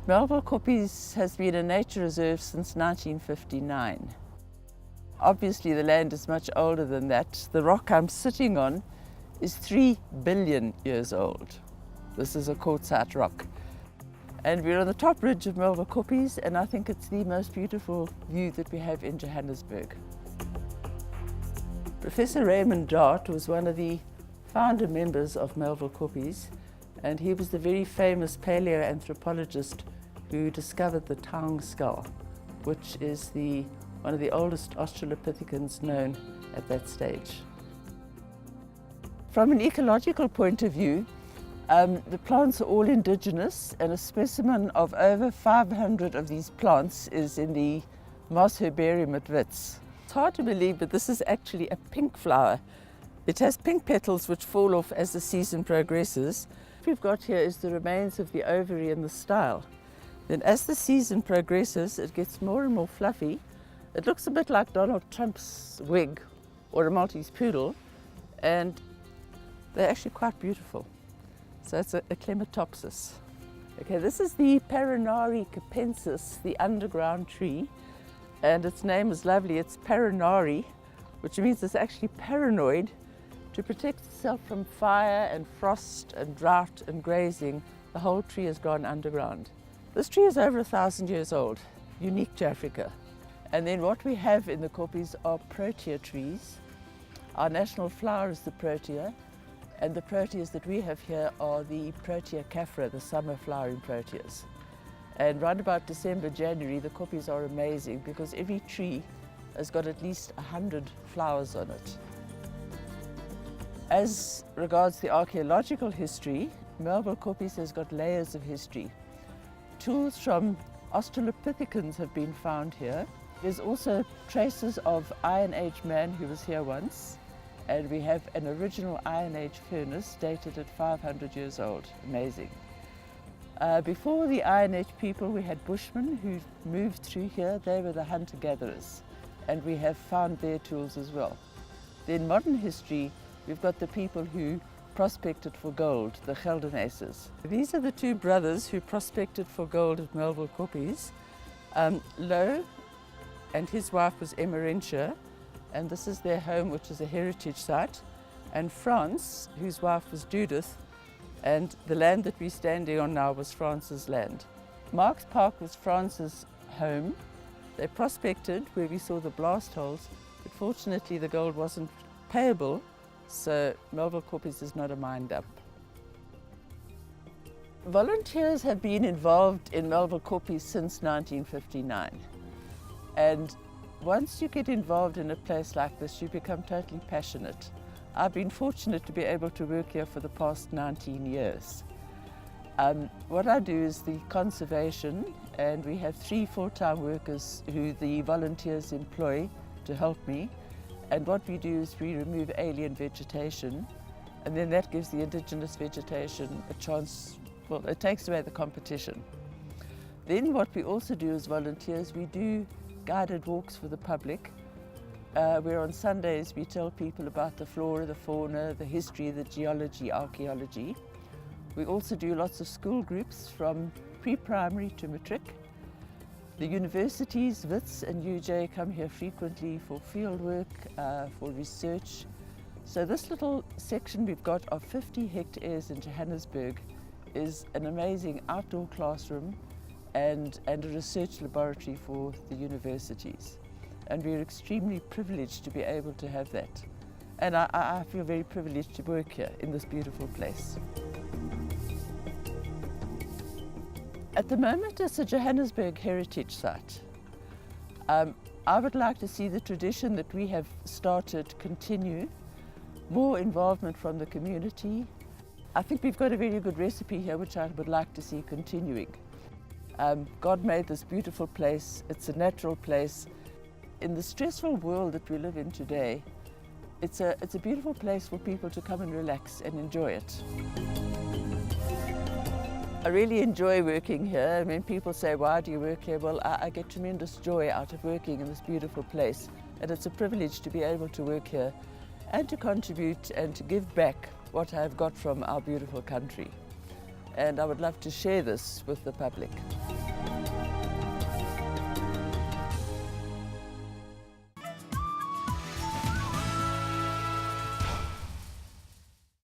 Melville Koppies has been a nature reserve since 1959. Obviously the land is much older than that. The rock I'm sitting on is 3 billion years old. This is a quartzite rock. And we're on the top ridge of Melville Koppies, and I think it's the most beautiful view that we have in Johannesburg. Professor Raymond Dart was one of the founder members of Melville Koppies, and he was the very famous paleoanthropologist who discovered the tongue skull, which is one of the oldest Australopithecines known at that stage. From an ecological point of view, the plants are all indigenous, and a specimen of over 500 of these plants is in the Moss Herbarium at Wits. It's hard to believe, but this is actually a pink flower. It has pink petals which fall off as the season progresses. What we've got here is the remains of the ovary and the style. Then as the season progresses, it gets more and more fluffy. It looks a bit like Donald Trump's wig or a Maltese poodle, and they're actually quite beautiful. So it's a clematopsis. Okay, this is the Paranari capensis, the underground tree, and its name is lovely. It's Paranari, which means it's actually paranoid. To protect itself from fire and frost and drought and grazing, the whole tree has gone underground. This tree is over 1,000 years old, unique to Africa. And then what we have in the Koppies are protea trees. Our national flower is the protea, and the proteas that we have here are the Protea caphra, the summer flowering proteas. And round about December, January, the Koppies are amazing because every tree has got at least 100 flowers on it. As regards the archaeological history, Melville Koppies has got layers of history. Tools from Australopithecines have been found here. There's also traces of Iron Age man who was here once, and we have an original Iron Age furnace dated at 500 years old. Amazing. Before the Iron Age people, we had Bushmen who moved through here. They were the hunter-gatherers, and we have found their tools as well. Then modern history, we've got the people who prospected for gold, the Geldenaces. These are the two brothers who prospected for gold at Melville Koppies. Lo and his wife was Emerentia, and this is their home, which is a heritage site. And Franz, whose wife was Judith, and the land that we're standing on now was Franz's land. Marks Park was Franz's home. They prospected where we saw the blast holes, but fortunately the gold wasn't payable, so Melville Koppies is not a mine dump. Volunteers have been involved in Melville Koppies since 1959. And once you get involved in a place like this, you become totally passionate. I've been fortunate to be able to work here for the past 19 years. What I do is the conservation, and we have 3 full-time workers who the volunteers employ to help me. And what we do is we remove alien vegetation, and then that gives the indigenous vegetation a chance. Well, it takes away the competition. Then what we also do as volunteers, we do guided walks for the public, where on Sundays we tell people about the flora, the fauna, the history, the geology, archaeology. We also do lots of school groups from pre-primary to matric. The universities, Wits and UJ, come here frequently for field work, for research. So this little section we've got of 50 hectares in Johannesburg is an amazing outdoor classroom and a research laboratory for the universities. And we're extremely privileged to be able to have that. And I feel very privileged to work here in this beautiful place. At the moment, it's a Johannesburg heritage site. I would like to see the tradition that we have started continue, more involvement from the community. I think we've got a very good recipe here, which I would like to see continuing. God made this beautiful place. It's a natural place. In the stressful world that we live in today, it's a beautiful place for people to come and relax and enjoy it. I really enjoy working here. I mean, people say, why do you work here? Well, I get tremendous joy out of working in this beautiful place. And it's a privilege to be able to work here and to contribute and to give back what I've got from our beautiful country. And I would love to share this with the public.